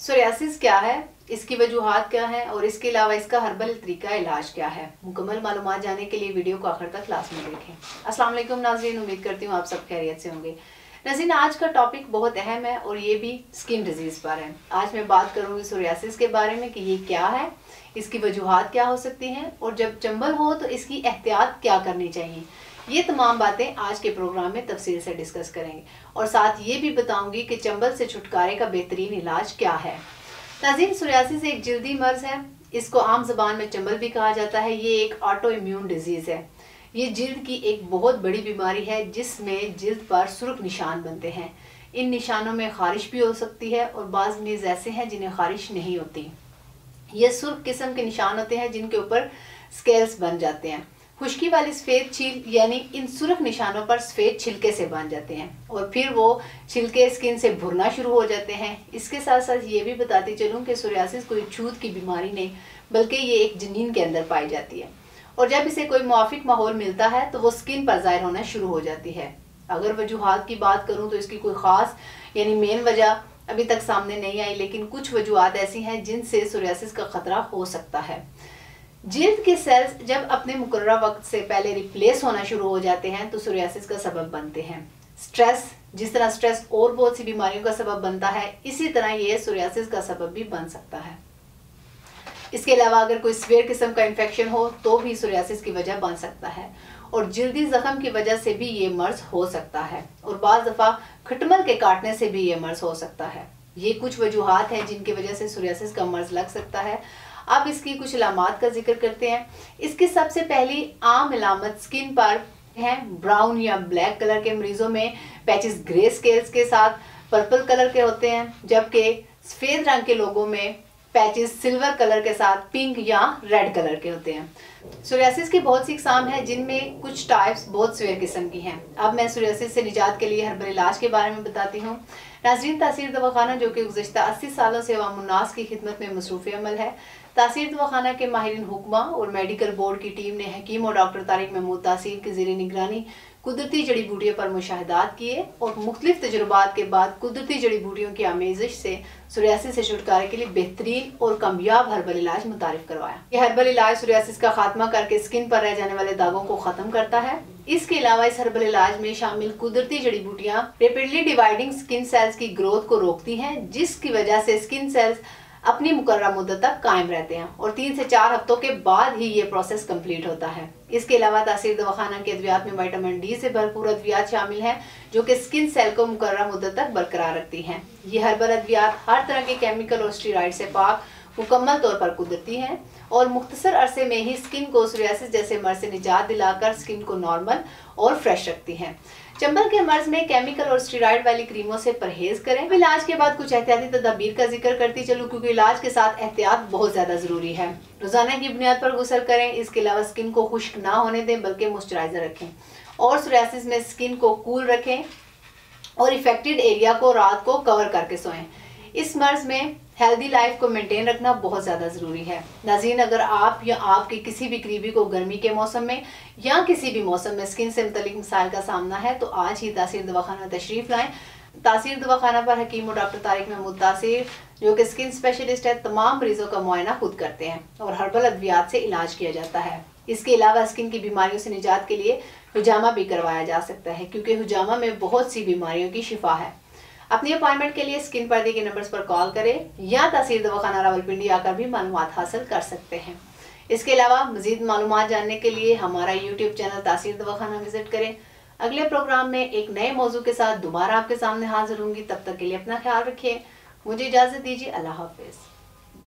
Psoriasis क्या है, इसकी वजूहात क्या है और इसके अलावा इसका हर्बल तरीका इलाज क्या है। मुकम्मल मालूमात जानने के लिए वीडियो को आखिर तक क्लास में देखें। अस्सलाम वालेकुम नाज़रीन, उम्मीद करती हूँ आप सब खैरियत से होंगे। नाज़रीन, आज का टॉपिक बहुत अहम है और ये भी स्किन डिजीज़ पर है। आज मैं बात करूँगी सोरियासिस के बारे में कि ये क्या है, इसकी वजूहात क्या हो सकती हैं और जब चंबल हो तो इसकी एहतियात क्या करनी चाहिए। ये तमाम बातें आज के प्रोग्राम में तफसील से डिस्कस करेंगे और साथ ये भी बताऊंगी कि चंबल से छुटकारे का बेहतरीन इलाज क्या है। नाज़रीन, सोरियासिस एक जल्दी मर्ज है, इसको आम जबान में चंबल भी कहा जाता है। ये एक ऑटो इम्यून डिजीज़ है। ये जिल्द की एक बहुत बड़ी बीमारी है जिसमें जिल्द पर सुर्ख निशान बनते हैं। इन निशानों में खारिश भी हो सकती है और बाज़ नीज़ ऐसे हैं जिन्हें खारिश नहीं होती। ये सुर्ख किस्म के निशान होते हैं जिनके ऊपर स्केल्स बन जाते हैं। खुश्की वाली सफ़ेद छील यानी इन सुर्ख निशानों पर सफ़ेद छिलके से बन जाते हैं और फिर वो छिलके स्किन से भुरना शुरू हो जाते हैं। इसके साथ साथ ये भी बताती चलूँ कि सोरियासिस कोई छूत की बीमारी नहीं बल्कि ये एक जनीन के अंदर पाई जाती है और जब इसे कोई मुआफिक माहौल मिलता है तो वो स्किन पर ज़ाहिर होना शुरू हो जाती है। अगर वजूहात की बात करूँ तो इसकी कोई ख़ास यानी मेन वजह अभी तक सामने नहीं आई, लेकिन कुछ वजूहात ऐसी हैं जिनसे सोरियासिस का ख़तरा हो सकता है। जिल्द के सेल्स जब अपने मुकर्रर वक्त से पहले रिप्लेस होना शुरू हो जाते हैं तो सोरियासिस का सबब बनते हैं। स्ट्रेस, जिस तरह स्ट्रेस और बहुत सी बीमारियों का सबब बनता है, इसी तरह ये सोरियासिस का सबब भी बन सकता है। इसके अलावा अगर कोई सीवियर किस्म का इन्फेक्शन हो तो भी सोरियासिस की वजह बन सकता है और जिल्दी जख्म की वजह से भी ये मर्ज हो सकता है और बाज़ दफ़ा खटमल के काटने से भी ये मर्ज हो सकता है। ये कुछ वजूहात हैं जिनकी वजह से सोरियासिस का मर्ज लग सकता है। अब इसकी कुछ अलामात का जिक्र करते हैं। इसकी सबसे पहली आम अलामत स्किन पर है ब्राउन या ब्लैक कलर के मरीजों में पैचेस ग्रे स्केल्स के साथ पर्पल कलर के होते हैं, जबकि सफ़ेद रंग के लोगों में पैचेस सिल्वर कलर के साथ पिंक या रेड कलर के होते हैं। सोरियासिस की बहुत सी इकसाम है जिनमें कुछ टाइप्स बहुत सीवियर किस्म की हैं। अब मैं सोरियासिस से निजात के लिए हर्बल इलाज के बारे में बताती हूँ। नाज़रीन, तासीर दवाखाना जो कि गुज़श्ता 80 सालों से अवामुन्नास की खिदमत में मसरूफ़ अमल है। तासीर दवाखाना के माहिरीन हुक्मा और मेडिकल बोर्ड की टीम ने हकीम और डॉक्टर तारिक महमूद तासीर की ज़ेरे निगरानी कुदरती जड़ी बूटियों पर मुशाहिदात किए और मुख्तलिफ तजुर्बात के बाद कुदरती जड़ी बूटियों की आमेज़िश से सोरियासिस से छुटकारे के लिए बेहतरीन और कामयाब हर्बल इलाज मुतारिफ करवाया। यह हर्बल इलाज सोरियासिस का खात्मा करके स्किन पर रह जाने वाले दागों को ख़त्म करता है। इसके अलावा इस हर्बल इलाज में शामिल कुदरती जड़ी बूटियाँ रेपिडली डिवाइडिंग स्किन सेल्स की ग्रोथ को रोकती हैं, जिसकी वजह से स्किन सेल्स अपनी मुकर्रर मुद्दत तक कायम रहते हैं और 3 से 4 हफ्तों के बाद ही ये प्रोसेस कंप्लीट होता है। इसके अलावा तासीर दवाखाना के अद्वियात में विटामिन डी से भरपूर अद्वियात शामिल हैं जो कि स्किन सेल को मुकर्रर मुद्दत तक बरकरार रखती हैं। ये हर्बल अद्वियात हर तरह के केमिकल और स्टेरॉइड से पाक, मुकम्मल तौर पर कुदरती हैं और मुख्तसर अरसे में ही स्किन को सोरियासिस जैसे मर्ज से निजात दिलाकर स्किन को नॉर्मल और फ्रेश रखती हैं। चंबल के मर्ज में केमिकल और स्टेरॉइड वाली क्रीमों से परहेज करें। इलाज के बाद कुछ एहतियाती तदाबीर का जिक्र करती चलूँ क्योंकि इलाज के साथ एहतियात बहुत ज़्यादा ज़रूरी है। रोज़ाना की बुनियाद पर गुसल करें। इसके अलावा स्किन को खुश्क ना होने दें बल्कि मॉइस्चराइजर रखें और सोरियासिस में स्किन को कूल रखें और इफेक्टेड एरिया को रात को कवर करके सोएं। इस मर्ज में हेल्दी लाइफ को मेंटेन रखना बहुत ज़्यादा ज़रूरी है। नाज़रीन, अगर आप या आपके किसी भी करीबी को गर्मी के मौसम में या किसी भी मौसम में स्किन से मुतल्लिक मसाइल का सामना है तो आज ही तासीर दवाखाना तशरीफ़ लाएं। तासीर दवाखाना पर हकीम और डॉक्टर तारिक महमूद तासीर जो कि स्किन स्पेशलिस्ट है, तमाम मरीजों का मुआयना खुद करते हैं और हर्बल अद्वियात से इलाज किया जाता है। इसके अलावा स्किन की बीमारियों से निजात के लिए हुजामा भी करवाया जा सकता है क्योंकि हुजामा में बहुत सी बीमारियों की शिफा है। अपनी अपॉइंटमेंट के लिए स्क्रीन पर दिए गए नंबर्स पर कॉल करें या तासीर दवाखाना रावलपिंडी आकर भी मालूमात हासिल कर सकते हैं। इसके अलावा मज़ीद मालूमात जानने के लिए हमारा यूट्यूब चैनल तासीर दवाखाना विजिट करें। अगले प्रोग्राम में एक नए मौजू के साथ दोबारा आपके सामने हाजिर होंगी। तब तक के लिए अपना ख्याल रखिए। मुझे इजाज़त दीजिए। अल्लाह हाफिज़।